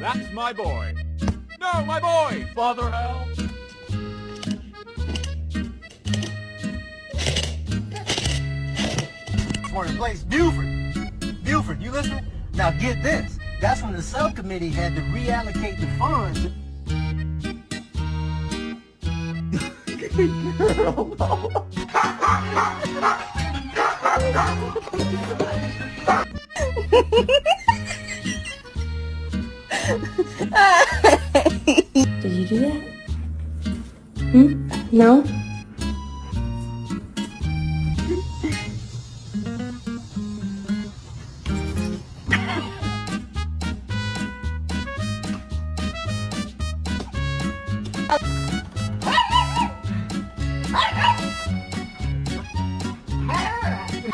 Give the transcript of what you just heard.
That's my boy. No, my boy! Father Hell! For the place, Buford. Buford, you listening? Now get this. That's when the subcommittee had to reallocate the funds. Girl, no. Did you do that? No?